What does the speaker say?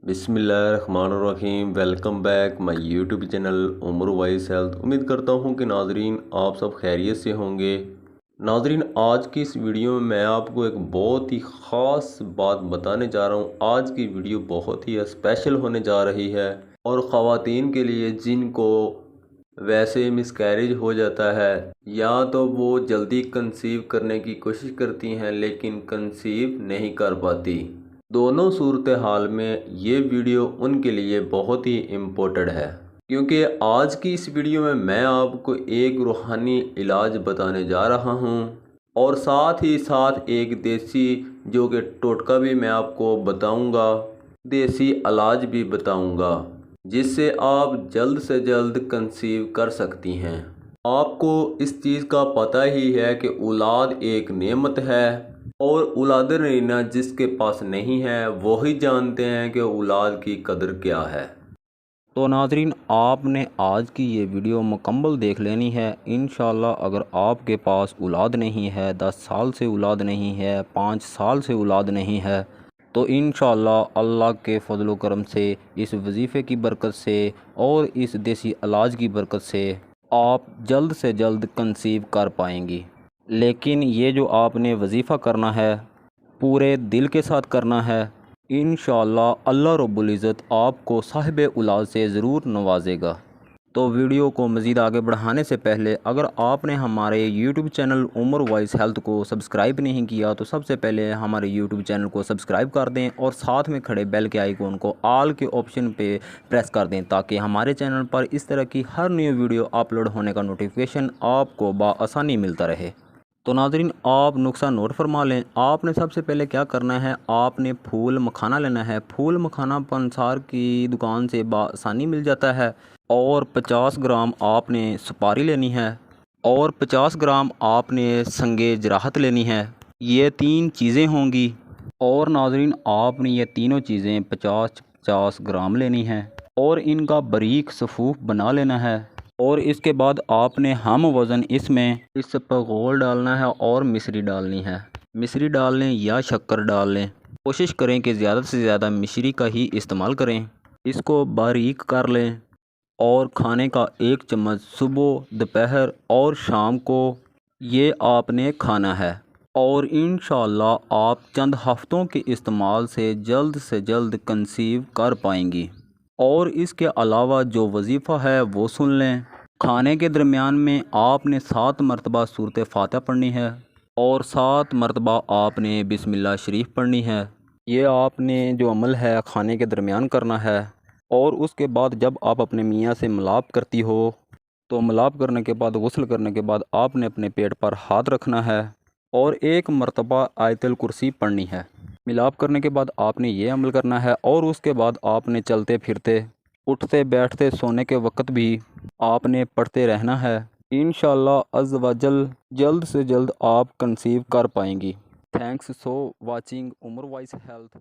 बिस्मिल्लाहिर्रहमानिर्रहीम। Welcome back my YouTube channel Umar wise health. उम्मीद करता हूँ कि नाजरीन आप सब खैरियत से होंगे। नाजरीन, आज की इस वीडियो में मैं आपको एक बहुत ही ख़ास बात बताने जा रहा हूँ। आज की वीडियो बहुत ही स्पेशल होने जा रही है और ख़वातीन के लिए जिनको वैसे मिसकैरेज हो जाता है या तो वो जल्दी कंसीव करने की कोशिश करती हैं लेकिन कंसीव नहीं कर पाती, दोनों सूरत हाल में ये वीडियो उनके लिए बहुत ही इम्पोर्टेंट है, क्योंकि आज की इस वीडियो में मैं आपको एक रूहानी इलाज बताने जा रहा हूँ और साथ ही साथ एक देसी जो कि टोटका भी मैं आपको बताऊँगा, देसी इलाज भी बताऊँगा जिससे आप जल्द से जल्द कंसीव कर सकती हैं। आपको इस चीज़ का पता ही है कि औलाद एक नेमत है और औलाद नरीना जिसके पास नहीं है वही जानते हैं कि औलाद की कदर क्या है। तो नाजरीन, आपने आज की ये वीडियो मुकम्मल देख लेनी है। इंशाल्लाह अगर आपके पास औलाद नहीं है, 10 साल से औलाद नहीं है, 5 साल से औलाद नहीं है, तो इंशाल्लाह अल्लाह के फजल व करम से, इस वजीफ़े की बरकत से और इस देसी इलाज की बरकत से आप जल्द से जल्द कंसीव कर पाएंगी। लेकिन ये जो आपने वजीफ़ा करना है पूरे दिल के साथ करना है। इंशाअल्लाह अल्लाह रब्बुल इज़्ज़त आपको साहिब औलाद से ज़रूर नवाजेगा। तो वीडियो को मज़ीद आगे बढ़ाने से पहले अगर आपने हमारे YouTube channel Umar wise health को सब्सक्राइब नहीं किया तो सबसे पहले हमारे यूट्यूब चैनल को सब्सक्राइब कर दें और साथ में खड़े बेल के आइकॉन को ऑल के ऑप्शन पे प्रेस कर दें ताकि हमारे चैनल पर इस तरह की हर न्यू वीडियो अपलोड होने का नोटिफिकेशन आपको बआसानी मिलता रहे। तो नाजरीन, आप नुस्खा नोट फरमा लें। आपने सबसे पहले क्या करना है, आपने फूल मखाना लेना है। फूल मखाना पंसार की दुकान से बआसानी मिल जाता है। और 50 ग्राम आपने सुपारी लेनी है और 50 ग्राम आपने संगे जराहत लेनी है। ये 3 चीज़ें होंगी और नाजरीन आपने ये तीनों चीज़ें 50-50 ग्राम लेनी है और इनका बारीक सफ़ूफ बना लेना है। और इसके बाद आपने हम वज़न इसमें इस पर गोल डालना है और मिश्री डालनी है। मिश्री डाल लें या शक्कर डाल लें, कोशिश करें कि ज़्यादा से ज़्यादा मिश्री का ही इस्तेमाल करें। इसको बारीक कर लें और खाने का 1 चम्मच सुबह, दोपहर और शाम को ये आपने खाना है। और इंशाअल्लाह आप चंद हफ्तों के इस्तेमाल से जल्द कंसीव कर पाएंगी। और इसके अलावा जो वजीफ़ा है वो सुन लें। खाने के दरमियान में आपने 7 मरतबा सूरत फातिहा पढ़नी है और 7 मरतबा आपने बिस्मिल्लाह शरीफ पढ़नी है। ये आपने जो अमल है खाने के दरमियान करना है। और उसके बाद जब आप अपने मियाँ से मिलाप करती हो तो मिलाप करने के बाद, गुस्ल करने के बाद आपने अपने पेट पर हाथ रखना है और 1 मरतबा आयतुल कुर्सी पढ़नी है। मिलाप करने के बाद आपने ये अमल करना है और उसके बाद आपने चलते फिरते, उठते बैठते, सोने के वक्त भी आपने पढ़ते रहना है। इंशाअल्लाह अज़्ज़ व जल जल्द से जल्द आप कंसीव कर पाएंगी। Thanks for watching Umar wise health.